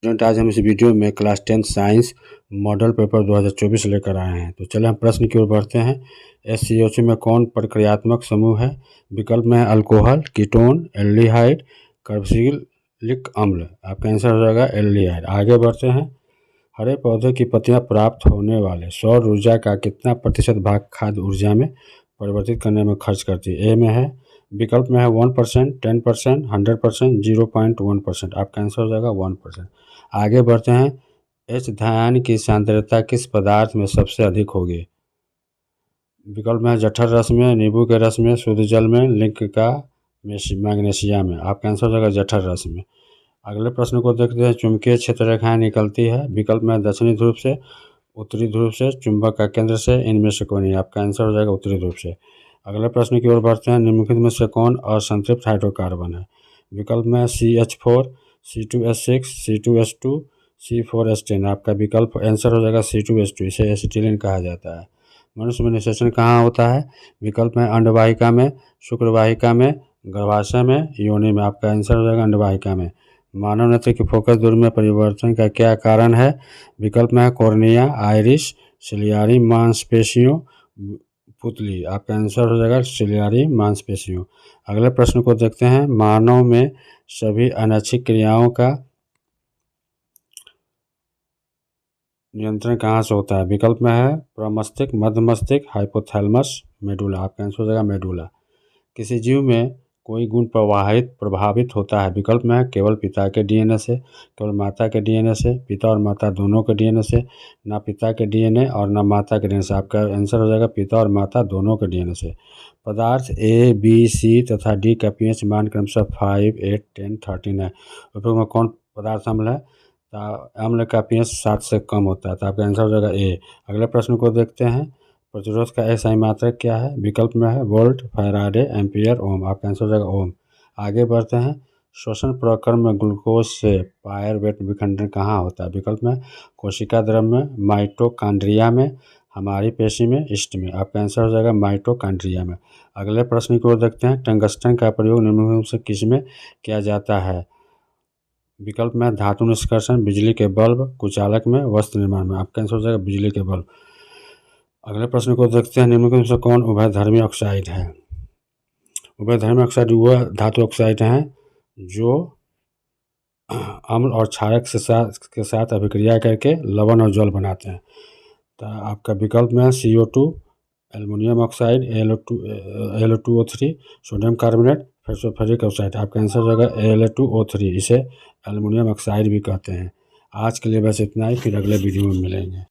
Student, आज हम इस वीडियो में क्लास 10 साइंस मॉडल पेपर 2024 लेकर आए हैं। तो चलिए हम प्रश्न की ओर बढ़ते हैं। SCOH में कौन प्रक्रियात्मक समूह है? विकल्प में है अल्कोहल, कीटोन, एल्डिहाइड, कार्बोक्सिलिक अम्ल। आपका आंसर हो जाएगा एल्डिहाइड। आगे बढ़ते हैं। हरे पौधे की पत्तियां प्राप्त होने वाले सौर ऊर्जा का कितना प्रतिशत भाग खाद्य ऊर्जा में परिवर्तित करने में खर्च करती है? ए में है, विकल्प में है 1%, 10%, 100%, 0.1%। आपका आंसर हो जाएगा 1%। आगे बढ़ते हैं। एच धान की सांद्रता किस पदार्थ में सबसे अधिक होगी? विकल्प में जठर रस में, नींबू के रस में, शुद्ध जल में, लिंक का मैग्नीशिया में। आपका आंसर हो जाएगा जठर रस में। अगले प्रश्न को देखते हैं। चुंबकीय क्षेत्र रेखाएं निकलती है। विकल्प में दक्षिणी ध्रुव से, उत्तरी ध्रुव से, चुंबक का केंद्र से, इनमें से कोई नहीं। आपका आंसर हो जाएगा उत्तरी ध्रुव से। अगले प्रश्न की ओर बढ़ते हैं। निम्नलिखित में से कौन असंतृप्त हाइड्रोकार्बन है? विकल्प में CH4, C2H6, C2H2, C4H10। आपका विकल्प आंसर हो जाएगा C2H2। इसे एसिटिलीन कहा जाता है। मनुष्य में निषेचन कहाँ होता है? विकल्प में अंडवाहिका में, शुक्रवाहिका में, गर्भाशय में, योनि में। आपका आंसर हो जाएगा अंडवाहिका में। मानव नेत्र की फोकस दूरी में परिवर्तन का क्या कारण है? विकल्प में है कॉर्निया, आइरिस, सिलियारी मांसपेशियों, पुतली। आपका आंसर हो जाएगा सिलियारी मांसपेशियों। अगले प्रश्न को देखते हैं। मानव में सभी अनैच्छिक क्रियाओं का नियंत्रण कहाँ से होता है? विकल्प में है प्रमस्तिष्क, मध्य मस्तिष्क, हाइपोथैलेमस, मेडुला। आपका आंसर हो जाएगा मेडुला। किसी जीव में कोई गुण प्रभावित होता है? विकल्प में है केवल पिता के DNA से, केवल माता के DNA से, पिता और माता दोनों के DNA से, ना पिता के DNA और ना माता के DNA से। आपका आंसर हो जाएगा पिता और माता दोनों के DNA से। पदार्थ A, B, C तथा D का pH मान क्रमशः 5, 8, 10, 13 है। उपयोग में कौन पदार्थ अम्ल है? अम्ल का pH 7 से कम होता है। तो आपका आंसर हो जाएगा A। अगले प्रश्न को देखते हैं। प्रतिरोध का SI मात्रक क्या है? विकल्प में है वोल्ट, फैराडे, एम्पियर, ओम। आपका आंसर हो जाएगा ओम। आगे बढ़ते हैं। श्वसन प्रक्रम में ग्लूकोज से पायरुवेट विखंडन कहाँ होता है? विकल्प में कोशिका द्रव में, माइटोकॉन्ड्रिया में, हमारी पेशी में, ईस्ट में। आपका आंसर हो जाएगा माइटोकॉन्ड्रिया में। अगले प्रश्न को देखते हैं। टंगस्टन का प्रयोग निम्नलिखित से किस में किया जाता है? विकल्प में धातु निष्कर्षण, बिजली के बल्ब, कुचालक में, वस्त्र निर्माण में। आपका आंसर हो जाएगा बिजली के बल्ब। अगले प्रश्न को देखते हैं। निम्नलिखित से कौन उभयधर्मी ऑक्साइड है? उभयधर्मी ऑक्साइड वह धातु ऑक्साइड हैं जो अम्ल और क्षारक के साथ अभिक्रिया करके लवण और जल बनाते हैं। तो आपका विकल्प में CO2, aluminium oxide, Al2O3, sodium carbonate, ferric oxide. आपका आंसर हो जाएगा Al2O3। इसे एल्युमिनियम ऑक्साइड भी कहते हैं। आज के लिए बस इतना ही, फिर अगले वीडियो में मिलेंगे।